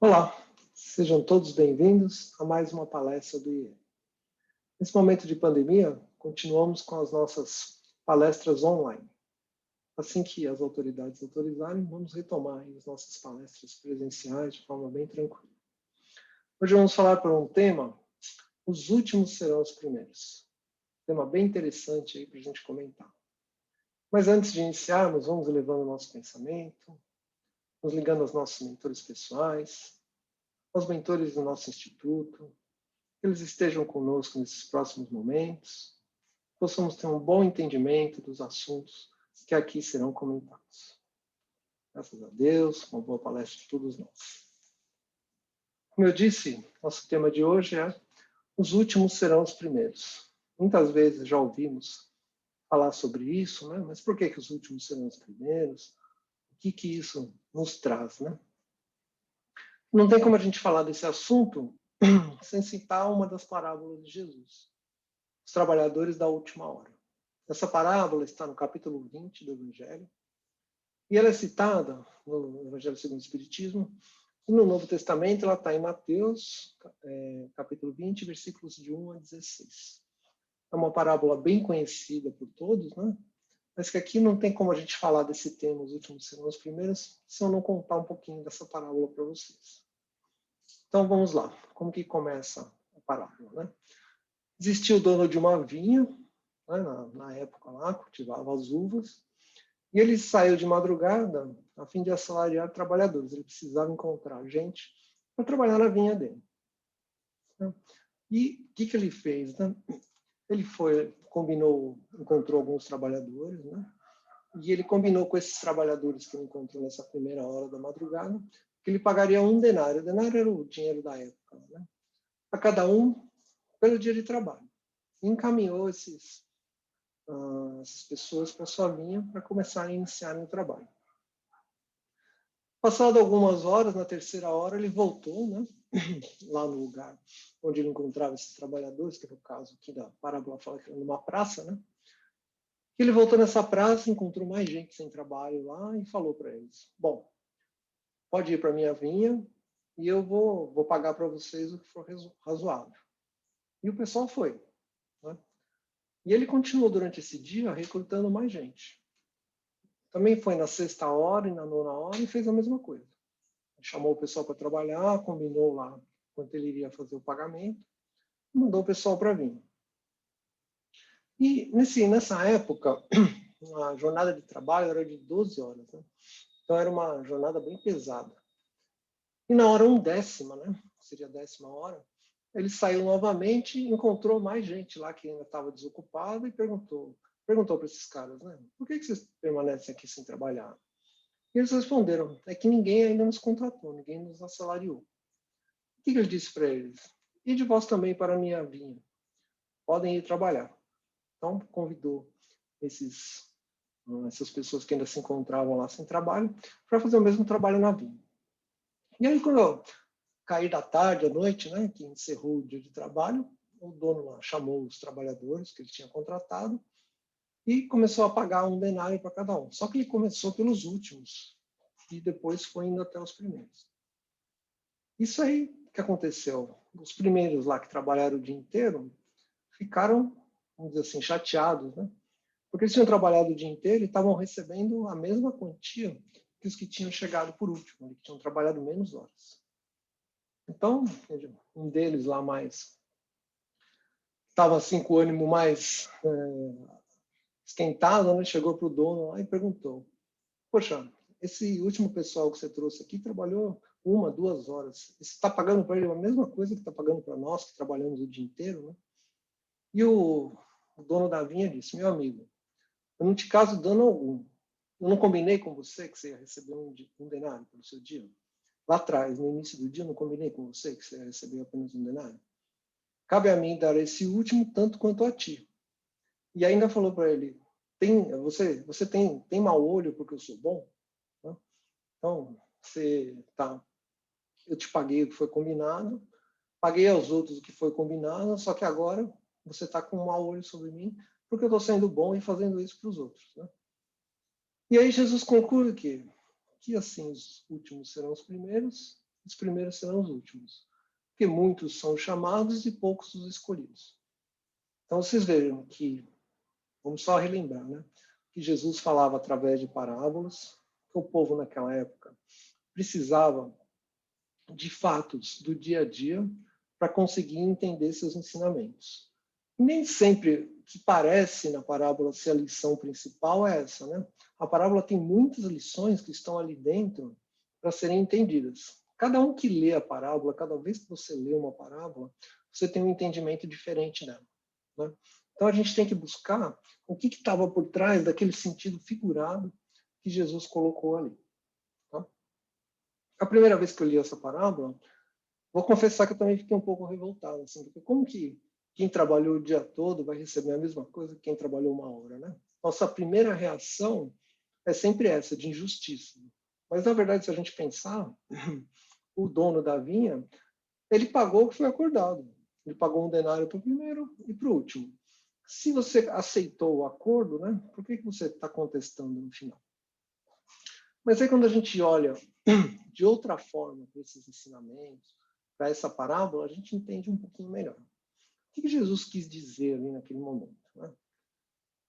Olá, sejam todos bem-vindos a mais uma palestra do IE. Nesse momento de pandemia, continuamos com as nossas palestras online. Assim que as autoridades autorizarem, vamos retomar as nossas palestras presenciais de forma bem tranquila. Hoje vamos falar por um tema, os últimos serão os primeiros. Tema bem interessante aí para a gente comentar. Mas antes de iniciarmos, vamos elevando o nosso pensamento, nos ligando aos nossos mentores pessoais, aos mentores do nosso instituto, que eles estejam conosco nesses próximos momentos, possamos ter um bom entendimento dos assuntos que aqui serão comentados. Graças a Deus, uma boa palestra de todos nós. Como eu disse, nosso tema de hoje é os últimos serão os primeiros. Muitas vezes já ouvimos falar sobre isso, né? Mas por que os últimos serão os primeiros? O que isso nos traz, né? Não tem como a gente falar desse assunto sem citar uma das parábolas de Jesus, os trabalhadores da última hora. Essa parábola está no capítulo 20 do Evangelho, e ela é citada no Evangelho segundo o Espiritismo, e no Novo Testamento ela está em Mateus, capítulo 20, versículos de 1 a 16. É uma parábola bem conhecida por todos, né? Mas que aqui não tem como a gente falar desse tema, os últimos serão os primeiros, se eu não contar um pouquinho dessa parábola para vocês. Então vamos lá, como que começa a parábola, né? Existia o dono de uma vinha, né, na época lá, cultivava as uvas, e ele saiu de madrugada a fim de assalariar trabalhadores. Ele precisava encontrar gente para trabalhar na vinha dele. Né? E o que ele fez? Né? Ele encontrou alguns trabalhadores, né? E ele combinou com esses trabalhadores que ele encontrou nessa primeira hora da madrugada, que ele pagaria um denário. O denário era o dinheiro da época, né? A cada um pelo dia de trabalho. E encaminhou essas pessoas para sua vinha para começar a iniciar o trabalho. Passado algumas horas, na terceira hora, ele voltou, né, lá no lugar onde ele encontrava esses trabalhadores, que era o caso aqui da parábola, fala que era numa praça, né? Ele voltou nessa praça, encontrou mais gente sem trabalho lá e falou para eles: bom, pode ir para a minha vinha e eu vou pagar para vocês o que for razoável. E o pessoal foi. Né? E ele continuou durante esse dia recrutando mais gente. Também foi na sexta hora e na nona hora e fez a mesma coisa. Chamou o pessoal para trabalhar, combinou lá quanto ele iria fazer o pagamento, e mandou o pessoal para vir. E nessa época, a jornada de trabalho era de 12 horas. Né? Então era uma jornada bem pesada. E na hora 1/10, né? Seria a 10ª hora, ele saiu novamente e encontrou mais gente lá que ainda estava desocupada e perguntou para esses caras, né? Por que vocês permanecem aqui sem trabalhar? E eles responderam, é que ninguém ainda nos contratou, ninguém nos assalariou. O que ele disse para eles? Ide vós também para a minha vinha, podem ir trabalhar. Então, convidou essas pessoas que ainda se encontravam lá sem trabalho para fazer o mesmo trabalho na vinha. E aí, quando cair da tarde, à noite, né, que encerrou o dia de trabalho, o dono lá chamou os trabalhadores que ele tinha contratado e começou a pagar um denário para cada um. Só que ele começou pelos últimos e depois foi indo até os primeiros. Isso aí que aconteceu. Os primeiros lá que trabalharam o dia inteiro ficaram, vamos dizer assim, chateados, né? Porque eles tinham trabalhado o dia inteiro e estavam recebendo a mesma quantia que os que tinham chegado por último, que tinham trabalhado menos horas. Então, um deles lá estava assim com o ânimo mais esquentado, né? Chegou para o dono lá e perguntou: poxa, esse último pessoal que você trouxe aqui trabalhou 1, 2 horas. Você está pagando para ele a mesma coisa que está pagando para nós, que trabalhamos o dia inteiro, né? E o dono da vinha disse: meu amigo, eu não te caso dano algum. Eu não combinei com você que você ia receber um denário pelo seu dia? Lá atrás, no início do dia, eu não combinei com você que você ia receber apenas um denário? Cabe a mim dar esse último tanto quanto a ti. E ainda falou para ele: você tem mau olho porque eu sou bom? Então, eu te paguei o que foi combinado, paguei aos outros o que foi combinado, só que agora você está com um mau olho sobre mim porque eu estou sendo bom e fazendo isso para os outros. Né? E aí Jesus conclui que assim os últimos serão os primeiros, os primeiros serão os últimos. Porque muitos são chamados e poucos os escolhidos. Então, vocês vejam que, vamos só relembrar, né? Que Jesus falava através de parábolas, que o povo naquela época precisava de fatos do dia a dia para conseguir entender seus ensinamentos. E nem sempre o que parece na parábola ser a lição principal é essa, né? A parábola tem muitas lições que estão ali dentro para serem entendidas. Cada um que lê a parábola, cada vez que você lê uma parábola, você tem um entendimento diferente dela, né? Então a gente tem que buscar o que estava por trás daquele sentido figurado que Jesus colocou ali. Tá? A primeira vez que eu li essa parábola, vou confessar que eu também fiquei um pouco revoltado, assim, porque como que quem trabalhou o dia todo vai receber a mesma coisa que quem trabalhou uma hora, né? Nossa primeira reação é sempre essa, de injustiça. Mas, na verdade, se a gente pensar, o dono da vinha, ele pagou o que foi acordado. Ele pagou um denário para o primeiro e para o último. Se você aceitou o acordo, né, por que você está contestando no final? Mas aí quando a gente olha de outra forma para esses ensinamentos, para essa parábola, a gente entende um pouquinho melhor. O que Jesus quis dizer ali naquele momento? Né?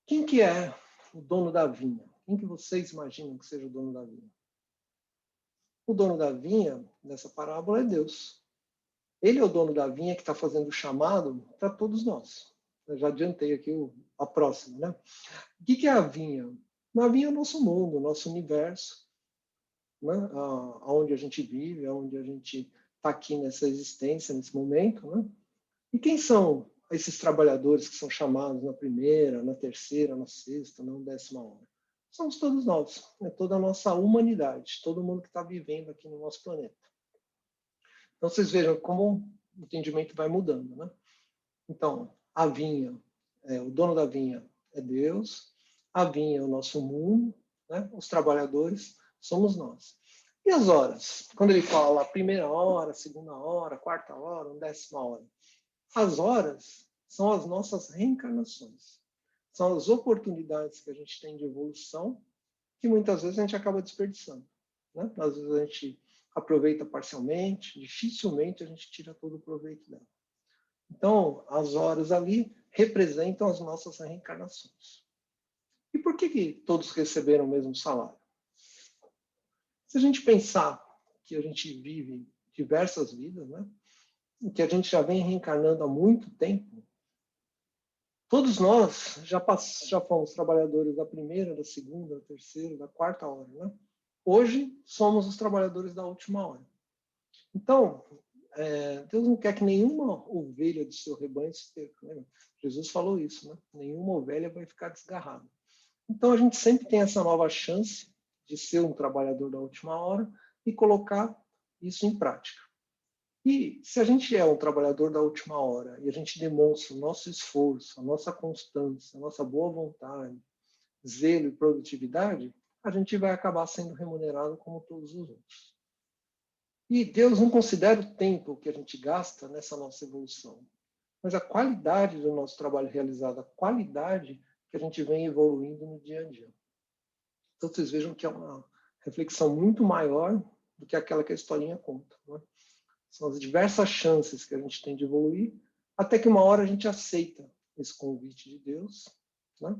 Quem que é o dono da vinha? Quem que vocês imaginam que seja o dono da vinha? O dono da vinha, nessa parábola, é Deus. Ele é o dono da vinha que está fazendo o chamado para todos nós. Eu já adiantei aqui a próxima, né? O que é a vinha? A vinha é o nosso mundo, o nosso universo, né? Onde a gente vive, onde a gente está aqui nessa existência, nesse momento, né? E quem são esses trabalhadores que são chamados na primeira, na terceira, na sexta, na 10ª hora? Somos todos nós, é toda a nossa humanidade, todo mundo que está vivendo aqui no nosso planeta. Então, vocês vejam como o entendimento vai mudando, né? Então, a vinha, o dono da vinha é Deus, a vinha é o nosso mundo, né? Os trabalhadores somos nós. E as horas? Quando ele fala lá, primeira hora, segunda hora, quarta hora, 10ª hora. As horas são as nossas reencarnações. São as oportunidades que a gente tem de evolução que muitas vezes a gente acaba desperdiçando, né? Às vezes a gente aproveita parcialmente, dificilmente a gente tira todo o proveito dela. Então, as horas ali representam as nossas reencarnações. E por que todos receberam o mesmo salário? Se a gente pensar que a gente vive diversas vidas, né? E que a gente já vem reencarnando há muito tempo, todos nós já fomos trabalhadores da primeira, da segunda, da terceira, da quarta hora, né? Hoje somos os trabalhadores da última hora. Então, Deus não quer que nenhuma ovelha do seu rebanho se perca. Né? Jesus falou isso, né? Nenhuma ovelha vai ficar desgarrada. Então, a gente sempre tem essa nova chance de ser um trabalhador da última hora e colocar isso em prática. E se a gente é um trabalhador da última hora e a gente demonstra o nosso esforço, a nossa constância, a nossa boa vontade, zelo e produtividade, a gente vai acabar sendo remunerado como todos os outros. E Deus não considera o tempo que a gente gasta nessa nossa evolução, mas a qualidade do nosso trabalho realizado, a qualidade que a gente vem evoluindo no dia a dia. Então vocês vejam que é uma reflexão muito maior do que aquela que a historinha conta. Né? São as diversas chances que a gente tem de evoluir, até que uma hora a gente aceita esse convite de Deus, né?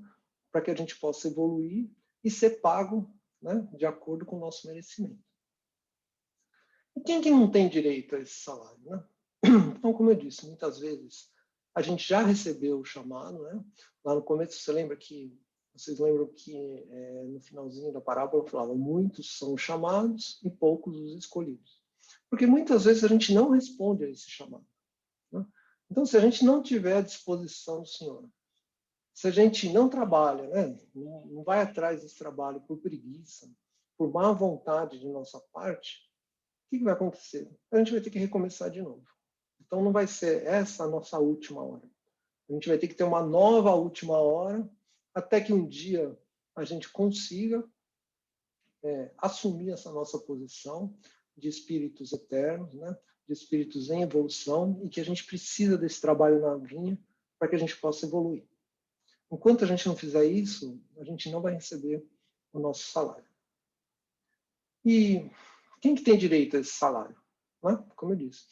Para que a gente possa evoluir e ser pago, né? De acordo com o nosso merecimento. E quem que não tem direito a esse salário? Né? Então, como eu disse, muitas vezes a gente já recebeu o chamado, né? Lá no começo, vocês lembram que no finalzinho da parábola falava, muitos são chamados e poucos os escolhidos. Porque muitas vezes a gente não responde a esse chamado. Né? Então, se a gente não tiver à disposição do Senhor, se a gente não trabalha, né? Não vai atrás desse trabalho por preguiça, por má vontade de nossa parte, o que vai acontecer? A gente vai ter que recomeçar de novo. Então, não vai ser essa a nossa última hora. A gente vai ter que ter uma nova última hora, até que um dia a gente consiga assumir essa nossa posição de espíritos eternos, né? De espíritos em evolução, e que a gente precisa desse trabalho na vinha para que a gente possa evoluir. Enquanto a gente não fizer isso, a gente não vai receber o nosso salário. E quem que tem direito a esse salário? né? Como eu disse.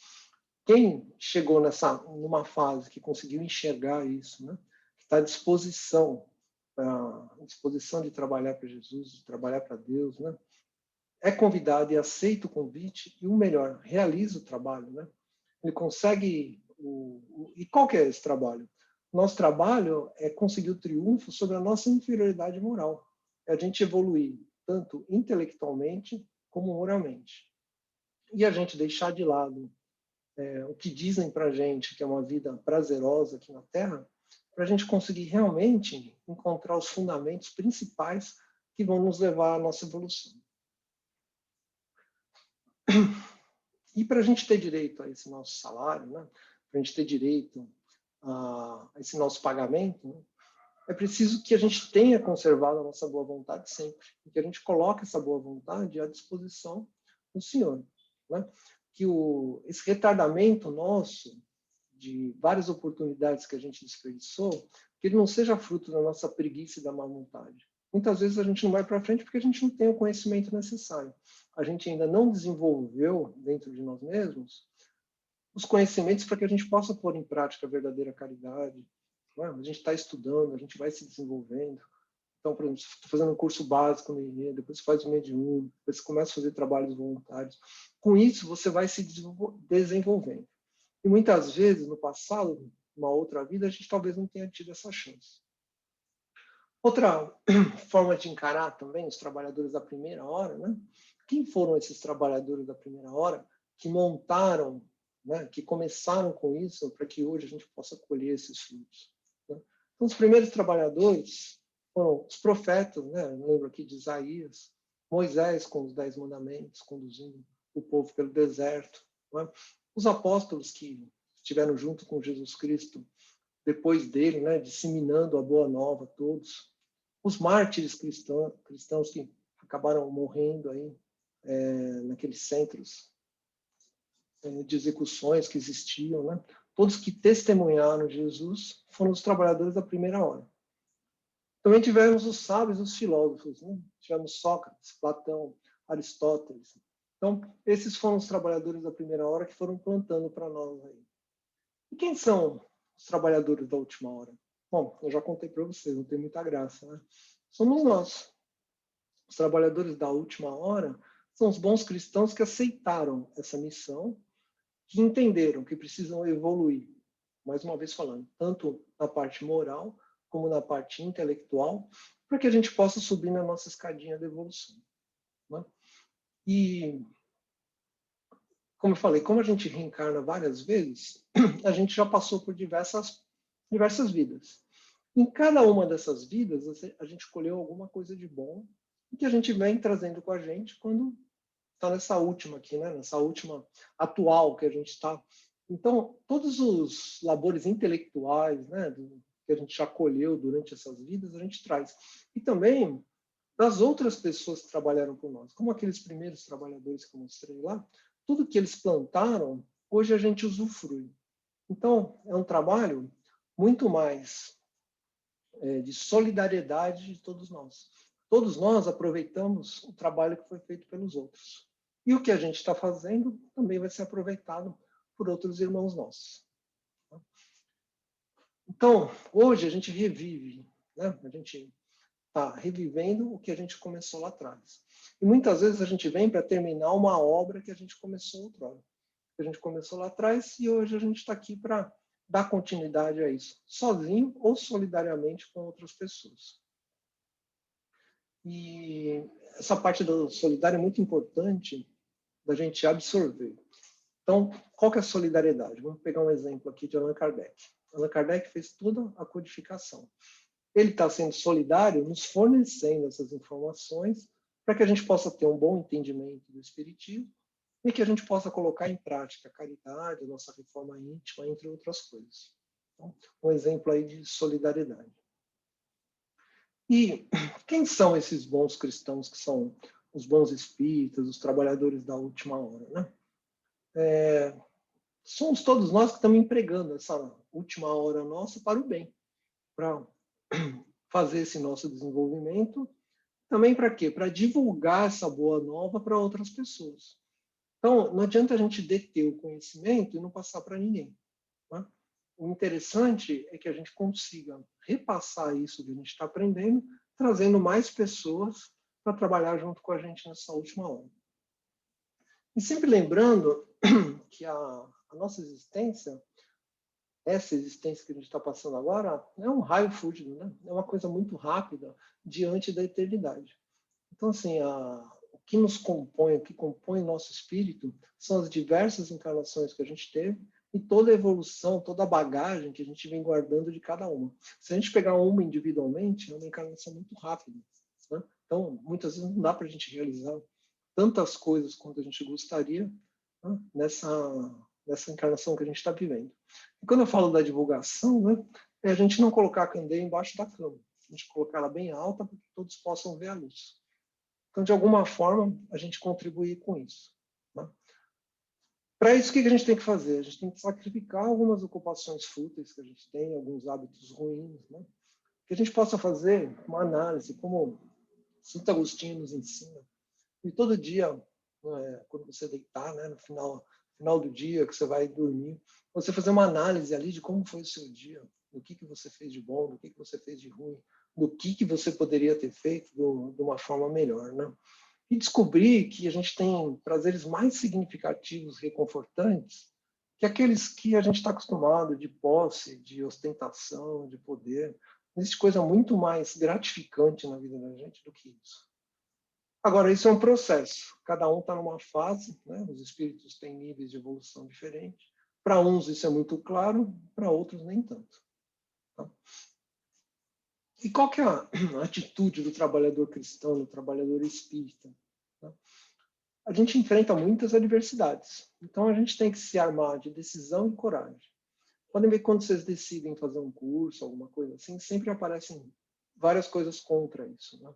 Quem chegou numa fase que conseguiu enxergar isso, né? Que está à disposição de trabalhar para Jesus, de trabalhar para Deus, né? É convidado e aceita o convite e o melhor, realiza o trabalho, né? Ele consegue e qual que é esse trabalho? Nosso trabalho é conseguir o triunfo sobre a nossa inferioridade moral. É a gente evoluir tanto intelectualmente como moralmente. E a gente deixar de lado o que dizem para a gente que é uma vida prazerosa aqui na Terra, para a gente conseguir realmente encontrar os fundamentos principais que vão nos levar à nossa evolução. E para a gente ter direito a esse nosso salário, né? Para a gente ter direito a esse nosso pagamento, né? É preciso que a gente tenha conservado a nossa boa vontade sempre, e que a gente coloque essa boa vontade à disposição do Senhor, né? Que esse retardamento nosso de várias oportunidades que a gente desperdiçou, que ele não seja fruto da nossa preguiça e da má vontade. Muitas vezes a gente não vai para frente porque a gente não tem o conhecimento necessário. A gente ainda não desenvolveu dentro de nós mesmos os conhecimentos para que a gente possa pôr em prática a verdadeira caridade. A gente está estudando, a gente vai se desenvolvendo. Então, por exemplo, você está fazendo um curso básico no IE, depois você faz o MED1, depois você começa a fazer trabalhos voluntários. Com isso, você vai se desenvolvendo. E muitas vezes, no passado, numa outra vida, a gente talvez não tenha tido essa chance. Outra forma de encarar também os trabalhadores da primeira hora, né? Quem foram esses trabalhadores da primeira hora que montaram, né? Que começaram com isso para que hoje a gente possa colher esses frutos? Né? Então, os primeiros trabalhadores foram os profetas, né? Eu lembro aqui de Isaías, Moisés com os 10 mandamentos, conduzindo o povo pelo deserto, né? Os apóstolos que estiveram junto com Jesus Cristo depois dele, né, disseminando a boa nova a todos. Os mártires cristãos que acabaram morrendo aí naqueles centros de execuções que existiam, né? Todos que testemunharam Jesus foram os trabalhadores da primeira hora. Também tivemos os sábios, os filósofos, né? Tivemos Sócrates, Platão, Aristóteles. Então, esses foram os trabalhadores da primeira hora que foram plantando para nós aí. E quem são os trabalhadores da última hora? Bom, eu já contei para vocês, não tem muita graça, né? Somos nós. Os trabalhadores da última hora são os bons cristãos que aceitaram essa missão, que entenderam que precisam evoluir, mais uma vez falando, tanto na parte moral como na parte intelectual, para que a gente possa subir na nossa escadinha de evolução, né? E, como eu falei, como a gente reencarna várias vezes, a gente já passou por diversas vidas. Em cada uma dessas vidas, a gente colheu alguma coisa de bom que a gente vem trazendo com a gente quando está nessa última aqui, né? Nessa última atual que a gente está. Então, todos os labores intelectuais, né, que a gente já colheu durante essas vidas, a gente traz. E também das outras pessoas que trabalharam com nós, como aqueles primeiros trabalhadores que eu mostrei lá, tudo que eles plantaram, hoje a gente usufrui. Então, é um trabalho muito mais de solidariedade de todos nós. Todos nós aproveitamos o trabalho que foi feito pelos outros. E o que a gente está fazendo também vai ser aproveitado por outros irmãos nossos. Então, hoje a gente revive, né? A gente está revivendo o que a gente começou lá atrás. E muitas vezes a gente vem para terminar uma obra que a gente começou outrora. Que a gente começou lá atrás e hoje a gente está aqui para dar continuidade a isso, sozinho ou solidariamente com outras pessoas. E essa parte do solidário é muito importante da gente absorver. Então, qual que é a solidariedade? Vamos pegar um exemplo aqui de Allan Kardec. Allan Kardec fez toda a codificação. Ele está sendo solidário, nos fornecendo essas informações para que a gente possa ter um bom entendimento do Espiritismo e que a gente possa colocar em prática a caridade, a nossa reforma íntima, entre outras coisas. Então, um exemplo aí de solidariedade. E quem são esses bons cristãos que são os bons espíritas, os trabalhadores da última hora, né? Somos todos nós que estamos empregando essa última hora nossa para o bem, para fazer esse nosso desenvolvimento. Também para quê? Para divulgar essa boa nova para outras pessoas. Então, não adianta a gente deter o conhecimento e não passar para ninguém. Né? O interessante é que a gente consiga repassar isso que a gente está aprendendo, trazendo mais pessoas para trabalhar junto com a gente nessa última hora. E sempre lembrando que a nossa existência, essa existência que a gente está passando agora, é um raio fúlgido, né? É uma coisa muito rápida diante da eternidade. Então, assim, o que nos compõe, o que compõe nosso espírito, são as diversas encarnações que a gente teve e toda a evolução, toda a bagagem que a gente vem guardando de cada uma. Se a gente pegar uma individualmente, é uma encarnação muito rápida. Né? Então, muitas vezes não dá para a gente realizar tantas coisas quanto a gente gostaria, né? nessa encarnação que a gente está vivendo. E quando eu falo da divulgação, né, é a gente não colocar a candeia embaixo da cama, a gente colocar ela bem alta para que todos possam ver a luz. Então, de alguma forma, a gente contribuir com isso. Né? Para isso, o que a gente tem que fazer? A gente tem que sacrificar algumas ocupações fúteis que a gente tem, alguns hábitos ruins, né? Que a gente possa fazer uma análise, como Santo Agostinho nos ensina. E todo dia, quando você deitar, né, no final do dia, que você vai dormir, você fazer uma análise ali de como foi o seu dia, do que você fez de bom, do que você fez de ruim, do que você poderia ter feito de uma forma melhor, né? E descobrir que a gente tem prazeres mais significativos, reconfortantes, que aqueles que a gente está acostumado, de posse, de ostentação, de poder. Não existe coisa muito mais gratificante na vida da gente do que isso. Agora, isso é um processo. Cada um está numa fase, né? Os espíritos têm níveis de evolução diferentes. Para uns isso é muito claro, para outros nem tanto. Tá? E qual que é a atitude do trabalhador cristão, do trabalhador espírita? Tá? A gente enfrenta muitas adversidades. Então, a gente tem que se armar de decisão e coragem. Podem ver que quando vocês decidem fazer um curso, alguma coisa assim, sempre aparecem várias coisas contra isso. Né?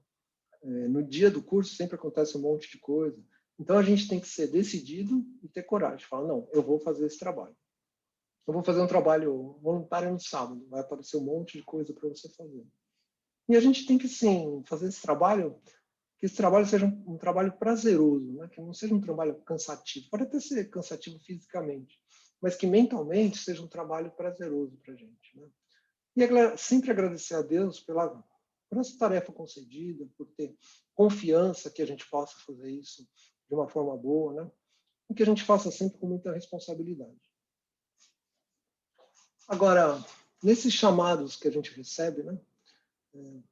No dia do curso sempre acontece um monte de coisa. Então, a gente tem que ser decidido e ter coragem. Falar, não, eu vou fazer esse trabalho. Eu vou fazer um trabalho voluntário no sábado. Vai aparecer um monte de coisa para você fazer. E a gente tem que, sim, fazer esse trabalho, que esse trabalho seja um trabalho prazeroso, né? Que não seja um trabalho cansativo. Pode até ser cansativo fisicamente, mas que mentalmente seja um trabalho prazeroso para a gente. Né? E sempre agradecer a Deus por essa tarefa concedida, por ter confiança que a gente possa fazer isso de uma forma boa, né? E que a gente faça sempre com muita responsabilidade. Agora, nesses chamados que a gente recebe, né?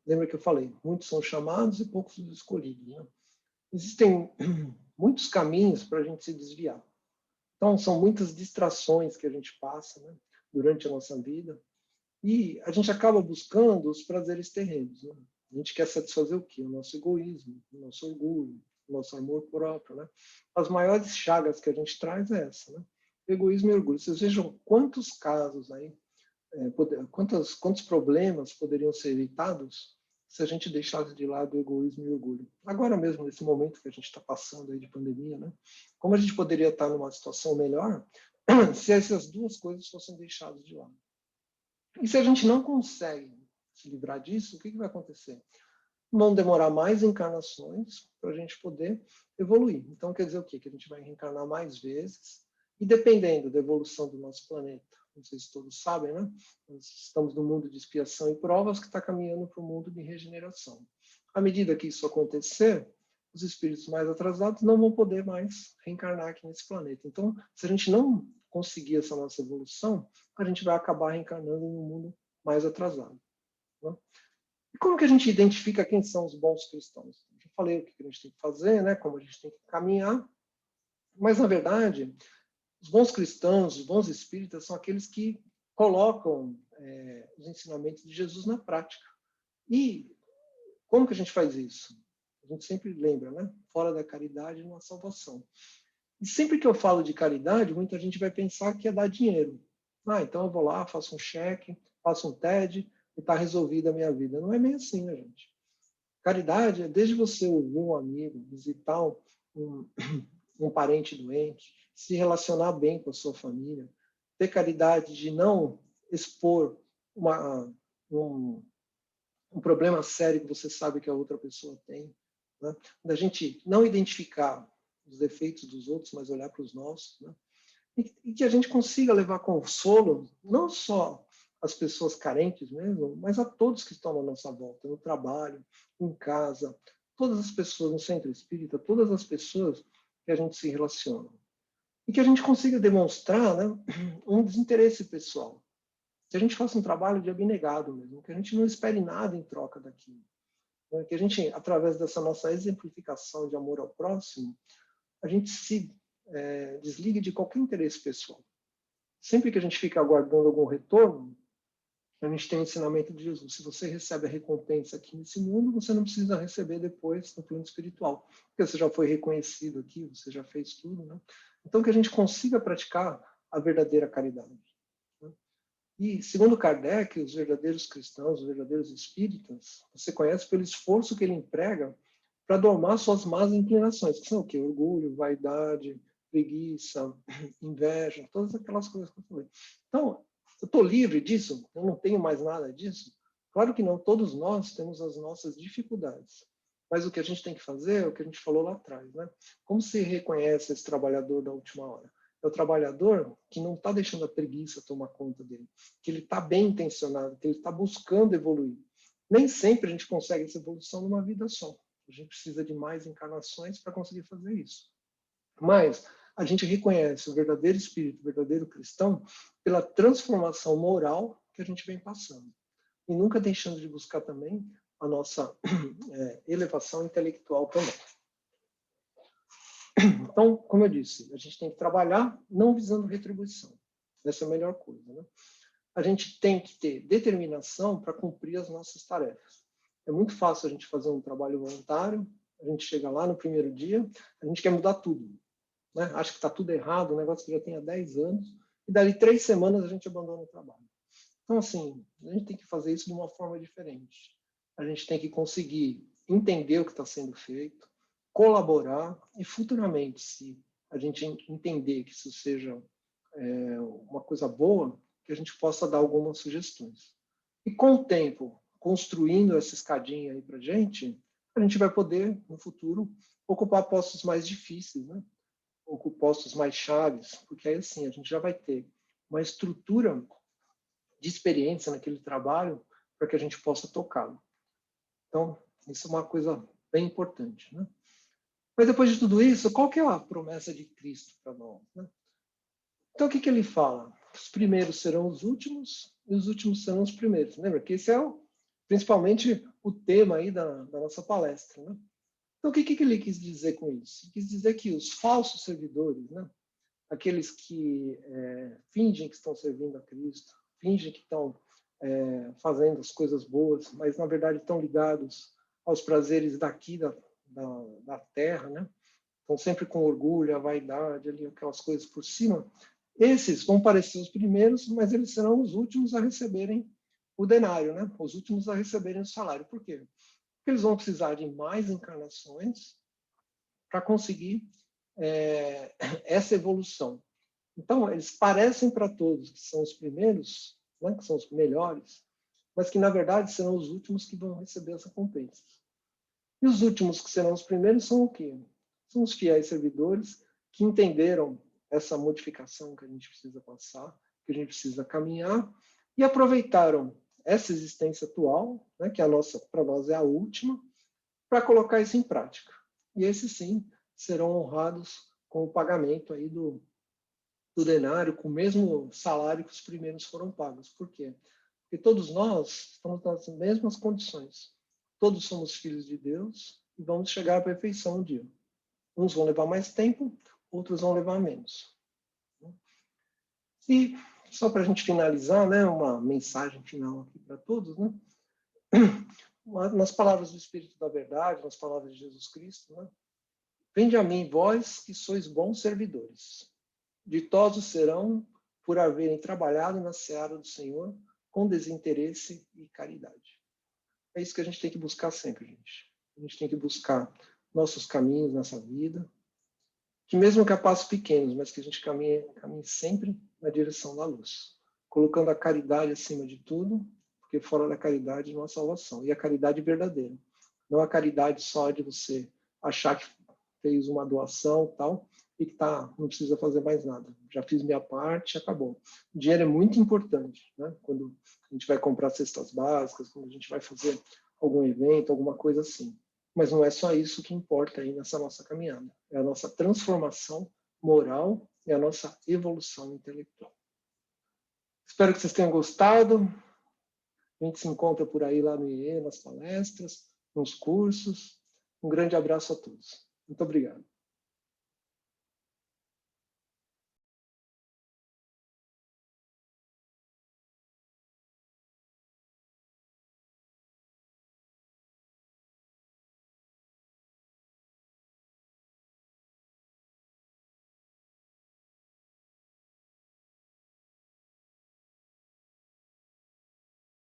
Lembra que eu falei, muitos são chamados e poucos os escolhidos. Né? Existem muitos caminhos para a gente se desviar. Então, são muitas distrações que a gente passa, né, durante a nossa vida. E a gente acaba buscando os prazeres terrenos. Né? A gente quer satisfazer o quê? O nosso egoísmo, o nosso orgulho, o nosso amor próprio. Né? As maiores chagas que a gente traz é essa, né? Egoísmo e orgulho. Vocês vejam quantos casos aí, quantos problemas poderiam ser evitados se a gente deixasse de lado o egoísmo e o orgulho. Agora mesmo, nesse momento que a gente está passando aí de pandemia, né? Como a gente poderia estar numa situação melhor se essas duas coisas fossem deixadas de lado? E se a gente não consegue se livrar disso, o que vai acontecer? Vão demorar mais encarnações para a gente poder evoluir. Então, quer dizer o quê? Que a gente vai reencarnar mais vezes, e dependendo da evolução do nosso planeta, não sei se todos sabem, né? Nós estamos no mundo de expiação e provas que está caminhando para o mundo de regeneração. À medida que isso acontecer, os espíritos mais atrasados não vão poder mais reencarnar aqui nesse planeta. Então, se a gente não conseguir essa nossa evolução, a gente vai acabar reencarnando num mundo mais atrasado. Né? E como que a gente identifica quem são os bons cristãos? Eu já falei o que a gente tem que fazer, né? Como a gente tem que caminhar, mas, na verdade, os bons cristãos, os bons espíritas, são aqueles que colocam os ensinamentos de Jesus na prática. E como que a gente faz isso? A gente sempre lembra, né? Fora da caridade não há salvação. E sempre que eu falo de caridade, muita gente vai pensar que é dar dinheiro. Ah, então eu vou lá, faço um cheque, faço um TED e está resolvida a minha vida. Não é bem assim, né, gente? Caridade é desde você ouvir um amigo, visitar um parente doente, se relacionar bem com a sua família, ter caridade de não expor um problema sério que você sabe que a outra pessoa tem, né? Da gente não identificar os defeitos dos outros, mas olhar para os nossos, né? E que a gente consiga levar consolo, não só às pessoas carentes mesmo, mas a todos que estão à nossa volta, no trabalho, em casa, todas as pessoas no centro espírita, todas as pessoas que a gente se relaciona. E que a gente consiga demonstrar, né, um desinteresse pessoal. Que a gente faça um trabalho de abnegado mesmo, que a gente não espere nada em troca daquilo. Né? Que a gente, através dessa nossa exemplificação de amor ao próximo, a gente se desligue de qualquer interesse pessoal. Sempre que a gente fica aguardando algum retorno, a gente tem o ensinamento de Jesus. Se você recebe a recompensa aqui nesse mundo, você não precisa receber depois no plano espiritual. Porque você já foi reconhecido aqui, você já fez tudo, né? Então, que a gente consiga praticar a verdadeira caridade. Né? E, segundo Kardec, os verdadeiros cristãos, os verdadeiros espíritas, você conhece pelo esforço que ele emprega para domar suas más inclinações, que são o quê? Orgulho, vaidade, preguiça, inveja, todas aquelas coisas que eu falei. Então, eu estou livre disso? Eu não tenho mais nada disso? Claro que não, todos nós temos as nossas dificuldades. Mas o que a gente tem que fazer é o que a gente falou lá atrás, né? Como se reconhece esse trabalhador da última hora? É o trabalhador que não está deixando a preguiça tomar conta dele, que ele está bem intencionado, que ele está buscando evoluir. Nem sempre a gente consegue essa evolução numa vida só. A gente precisa de mais encarnações para conseguir fazer isso. Mas a gente reconhece o verdadeiro espírito, o verdadeiro cristão, pela transformação moral que a gente vem passando. E nunca deixando de buscar também a nossa elevação intelectual também. Então, como eu disse, a gente tem que trabalhar não visando retribuição. Essa é a melhor coisa, né? A gente tem que ter determinação para cumprir as nossas tarefas. É muito fácil a gente fazer um trabalho voluntário, a gente chega lá no primeiro dia, a gente quer mudar tudo. Né? Acha que está tudo errado, um negócio que já tem há 10 anos, e dali 3 semanas a gente abandona o trabalho. Então, assim, a gente tem que fazer isso de uma forma diferente. A gente tem que conseguir entender o que está sendo feito, colaborar, e futuramente, se a gente entender que isso seja uma coisa boa, que a gente possa dar algumas sugestões. E com o tempo, construindo essa escadinha aí para a gente vai poder, no futuro, ocupar postos mais difíceis, né? Ocupar postos mais chaves, porque aí assim a gente já vai ter uma estrutura de experiência naquele trabalho para que a gente possa tocá-lo. Então, isso é uma coisa bem importante, né? Mas depois de tudo isso, qual que é a promessa de Cristo para nós, né? Então, o que ele fala? Os primeiros serão os últimos e os últimos serão os primeiros. Lembra que esse é principalmente o tema aí da nossa palestra, né? Então, o que ele quis dizer com isso? Ele quis dizer que os falsos servidores, né? Aqueles que fingem que estão servindo a Cristo, fingem que estão fazendo as coisas boas, mas na verdade estão ligados aos prazeres daqui da terra, né? Estão sempre com orgulho, a vaidade, ali, aquelas coisas por cima. Esses vão parecer os primeiros, mas eles serão os últimos a receberem o denário, né? Os últimos a receberem o salário. Por quê? Porque eles vão precisar de mais encarnações para conseguir essa evolução. Então, eles parecem para todos que são os primeiros, né, que são os melhores, mas que, na verdade, serão os últimos que vão receber as recompensas. E os últimos que serão os primeiros são o quê? São os fiéis servidores que entenderam essa modificação que a gente precisa passar, que a gente precisa caminhar, e aproveitaram essa existência atual, né, que para nós é a última, para colocar isso em prática. E esses, sim, serão honrados com o pagamento aí do denário, com o mesmo salário que os primeiros foram pagos. Por quê? Porque todos nós estamos nas mesmas condições. Todos somos filhos de Deus e vamos chegar à perfeição um dia. Uns vão levar mais tempo, outros vão levar menos. E só para a gente finalizar, né, uma mensagem final aqui para todos, né? Nas palavras do Espírito da Verdade, nas palavras de Jesus Cristo, né? Vinde a mim, vós que sois bons servidores. Ditosos serão por haverem trabalhado na seara do Senhor com desinteresse e caridade. É isso que a gente tem que buscar sempre, gente. A gente tem que buscar nossos caminhos nessa vida, que mesmo que a passos pequenos, mas que a gente caminhe sempre na direção da luz, colocando a caridade acima de tudo, porque fora da caridade não há salvação. E a caridade verdadeira. Não a caridade só de você achar que fez uma doação tal, e que não precisa fazer mais nada. Já fiz minha parte, acabou. O dinheiro é muito importante, né? Quando a gente vai comprar cestas básicas, quando a gente vai fazer algum evento, alguma coisa assim. Mas não é só isso que importa aí nessa nossa caminhada. É a nossa transformação moral e a nossa evolução intelectual. Espero que vocês tenham gostado. A gente se encontra por aí lá no IE, nas palestras, nos cursos. Um grande abraço a todos. Muito obrigado.